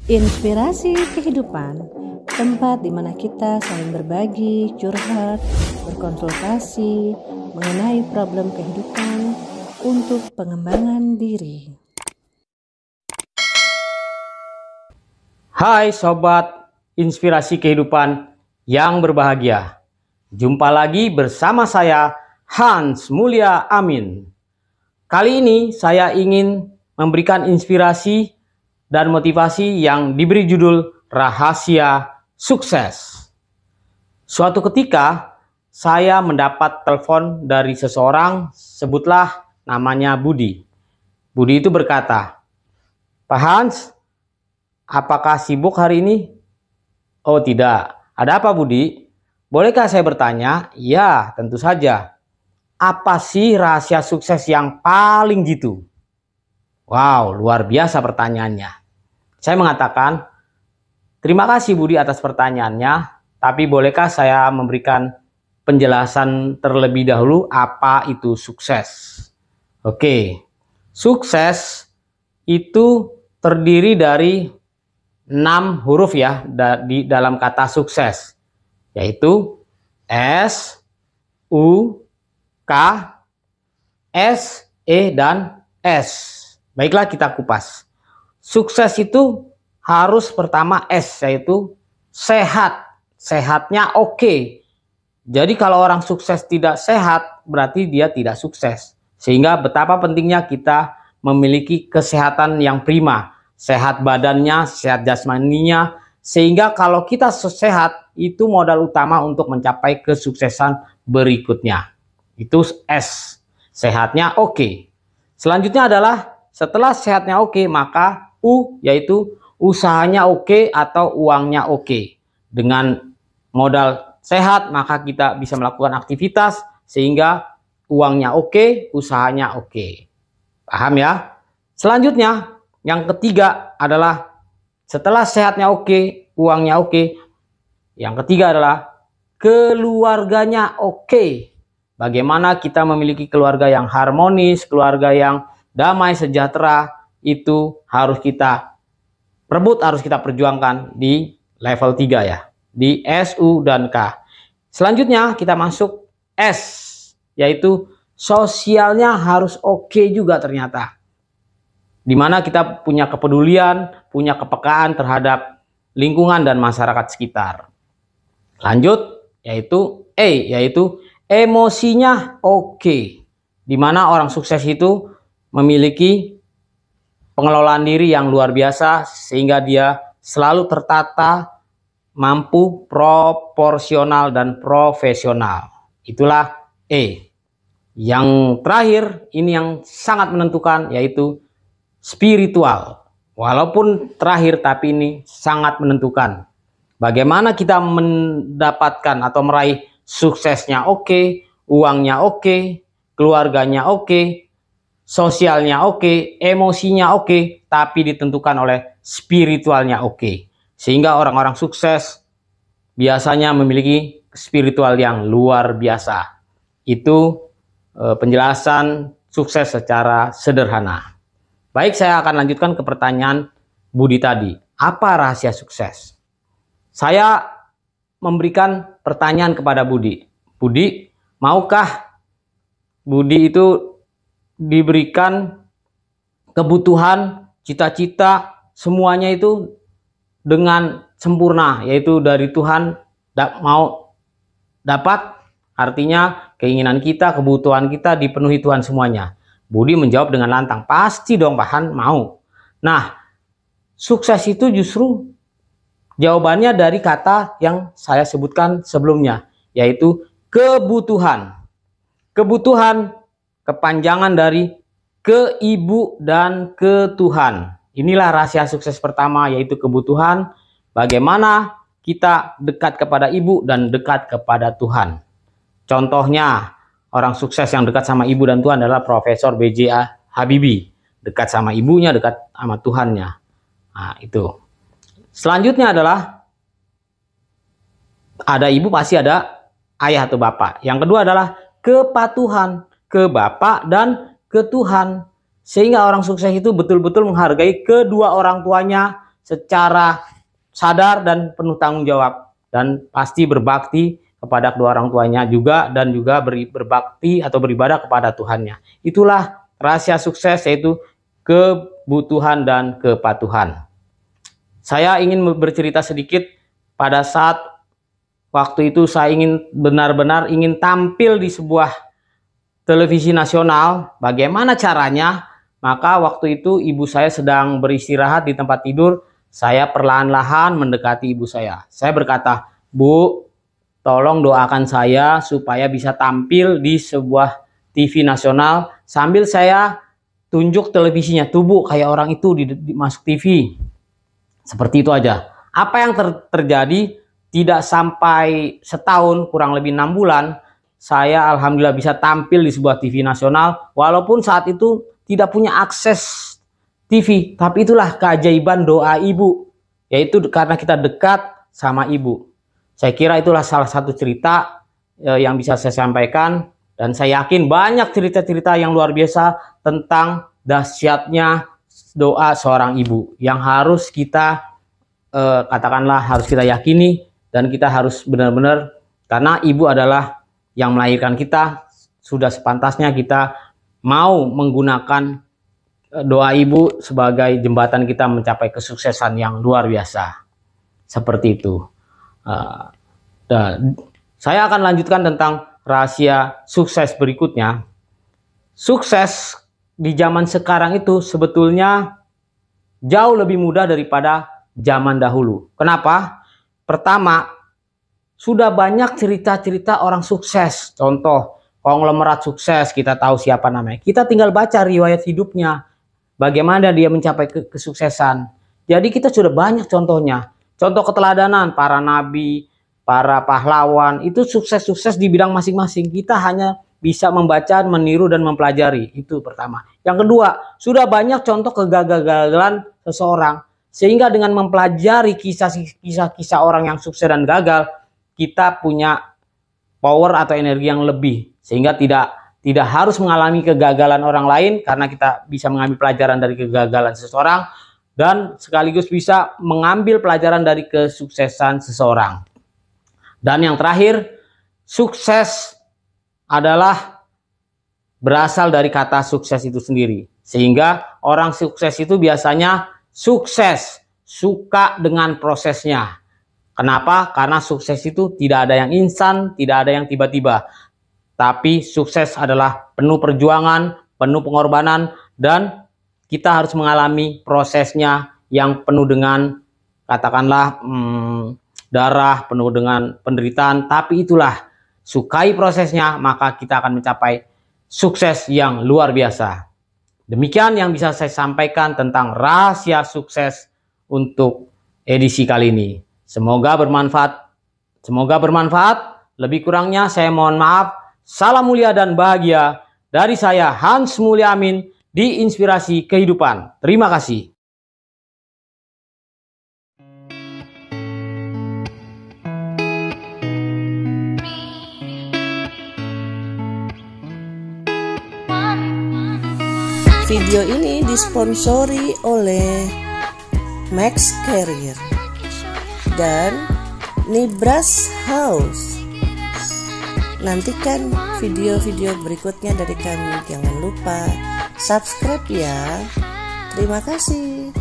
Inspirasi kehidupan, tempat di mana kita saling berbagi, curhat, berkonsultasi mengenai problem kehidupan untuk pengembangan diri. Hai Sobat Inspirasi Kehidupan yang berbahagia. Jumpa lagi bersama saya Hans Mulya Amin. Kali ini saya ingin memberikan inspirasi dan motivasi yang diberi judul Rahasia Sukses. Suatu ketika saya mendapat telepon dari seseorang, sebutlah namanya Budi. Budi itu berkata, "Pak Hans, apakah sibuk hari ini?" "Oh tidak." "Ada apa Budi? Bolehkah saya bertanya?" "Ya, tentu saja." "Apa sih rahasia sukses yang paling jitu?" Wow, luar biasa pertanyaannya. Saya mengatakan, "Terima kasih Budi atas pertanyaannya, tapi bolehkah saya memberikan penjelasan terlebih dahulu apa itu sukses?" Oke, sukses itu terdiri dari 6 huruf ya di dalam kata sukses, yaitu S, U, K, S, E, dan S. Baiklah kita kupas. Sukses itu harus pertama S, yaitu sehat. Sehatnya oke. Jadi kalau orang sukses tidak sehat, berarti dia tidak sukses. Sehingga betapa pentingnya kita memiliki kesehatan yang prima. Sehat badannya, sehat jasmaninya. Sehingga kalau kita sehat, itu modal utama untuk mencapai kesuksesan berikutnya. Itu S. Sehatnya oke. Selanjutnya adalah setelah sehatnya oke, maka U, yaitu usahanya oke atau uangnya oke. Dengan modal sehat, maka kita bisa melakukan aktivitas sehingga uangnya oke, usahanya oke. Paham ya? Selanjutnya, yang ketiga adalah setelah sehatnya oke, uangnya oke. Yang ketiga adalah keluarganya oke. Bagaimana kita memiliki keluarga yang harmonis, keluarga yang damai, sejahtera, itu harus kita rebut, harus kita perjuangkan di level 3 ya, di S, U, dan K. Selanjutnya kita masuk S, yaitu sosialnya harus oke juga ternyata. Dimana kita punya kepedulian, punya kepekaan terhadap lingkungan dan masyarakat sekitar. Lanjut, yaitu E, yaitu emosinya oke. Dimana orang sukses itu memiliki pengelolaan diri yang luar biasa sehingga dia selalu tertata, mampu, proporsional, dan profesional. Itulah E. Yang terakhir, ini yang sangat menentukan, yaitu spiritual. Walaupun terakhir, tapi ini sangat menentukan. Bagaimana kita mendapatkan atau meraih suksesnya oke, uangnya oke, keluarganya oke, sosialnya oke, emosinya oke, tapi ditentukan oleh spiritualnya oke. Sehingga orang-orang sukses biasanya memiliki spiritual yang luar biasa. Itu penjelasan sukses secara sederhana. Baik, saya akan lanjutkan ke pertanyaan Budi tadi. Apa rahasia sukses? Saya memberikan pertanyaan kepada Budi. Budi, maukah Budi itu diberikan kebutuhan, cita-cita, semuanya itu dengan sempurna, yaitu dari Tuhan mau dapat, artinya keinginan kita, kebutuhan kita dipenuhi Tuhan semuanya. Budi menjawab dengan lantang, pasti dong Pak Han, mau. Nah, sukses itu justru jawabannya dari kata yang saya sebutkan sebelumnya, yaitu kebutuhan. Kebutuhan kepanjangan dari ke ibu dan ke Tuhan. Inilah rahasia sukses pertama, yaitu kebutuhan. Bagaimana kita dekat kepada ibu dan dekat kepada Tuhan. Contohnya, orang sukses yang dekat sama ibu dan Tuhan adalah Profesor B.J. Habibie. Dekat sama ibunya, dekat sama Tuhannya. Nah, itu. Selanjutnya adalah ada ibu, pasti ada ayah atau bapak. Yang kedua adalah kepatuhan ke bapak dan ke Tuhan. Sehingga orang sukses itu betul-betul menghargai kedua orang tuanya secara sadar dan penuh tanggung jawab, dan pasti berbakti kepada kedua orang tuanya juga, dan juga berbakti atau beribadah kepada Tuhannya. Itulah rahasia sukses, yaitu kebutuhan dan kepatuhan. Saya ingin bercerita sedikit. Pada saat waktu itu saya benar-benar ingin tampil di sebuah televisi nasional. Bagaimana caranya? Maka waktu itu ibu saya sedang beristirahat di tempat tidur. Saya perlahan-lahan mendekati ibu saya. Saya berkata, "Bu, tolong doakan saya supaya bisa tampil di sebuah TV nasional sambil saya tunjuk televisinya. Tuh Bu, kayak orang itu masuk TV." Seperti itu aja. Apa yang terjadi? Tidak sampai setahun, kurang lebih 6 bulan, saya alhamdulillah bisa tampil di sebuah TV nasional. Walaupun saat itu tidak punya akses TV, tapi itulah keajaiban doa ibu, yaitu karena kita dekat sama ibu. Saya kira itulah salah satu cerita yang bisa saya sampaikan, dan saya yakin banyak cerita-cerita yang luar biasa tentang dahsyatnya doa seorang ibu yang harus kita katakanlah harus kita yakini, dan kita harus benar-benar, karena ibu adalah yang melahirkan kita, sudah sepantasnya kita mau menggunakan doa ibu sebagai jembatan kita mencapai kesuksesan yang luar biasa. Seperti itu. Dan saya akan lanjutkan tentang rahasia sukses berikutnya. Sukses di zaman sekarang itu sebetulnya jauh lebih mudah daripada zaman dahulu. Kenapa? Pertama, sudah banyak cerita-cerita orang sukses. Contoh, konglomerat sukses, kita tahu siapa namanya. Kita tinggal baca riwayat hidupnya, bagaimana dia mencapai kesuksesan. Jadi kita sudah banyak contohnya. Contoh keteladanan, para nabi, para pahlawan, itu sukses-sukses di bidang masing-masing. Kita hanya bisa membaca, meniru, dan mempelajari. Itu pertama. Yang kedua, sudah banyak contoh kegagalan seseorang. Sehingga dengan mempelajari kisah-kisah orang yang sukses dan gagal, kita punya power atau energi yang lebih. Sehingga tidak harus mengalami kegagalan orang lain, karena kita bisa mengambil pelajaran dari kegagalan seseorang, dan sekaligus bisa mengambil pelajaran dari kesuksesan seseorang. Dan yang terakhir, sukses adalah berasal dari kata sukses itu sendiri. Sehingga orang sukses itu biasanya sukses, suka dengan prosesnya. Kenapa? Karena sukses itu tidak ada yang instan, tidak ada yang tiba-tiba. Tapi sukses adalah penuh perjuangan, penuh pengorbanan, dan kita harus mengalami prosesnya yang penuh dengan, katakanlah, darah, penuh dengan penderitaan. Tapi itulah, sukai prosesnya, maka kita akan mencapai sukses yang luar biasa. Demikian yang bisa saya sampaikan tentang rahasia sukses untuk edisi kali ini. Semoga bermanfaat. Semoga bermanfaat. Lebih kurangnya saya mohon maaf. Salam mulia dan bahagia dari saya, Hans Mulya Amin, di Inspirasi Kehidupan. Terima kasih. Video ini disponsori oleh Max Carrier dan Nibras House. Nantikan video-video berikutnya dari kami. Jangan lupa subscribe ya. Terima kasih.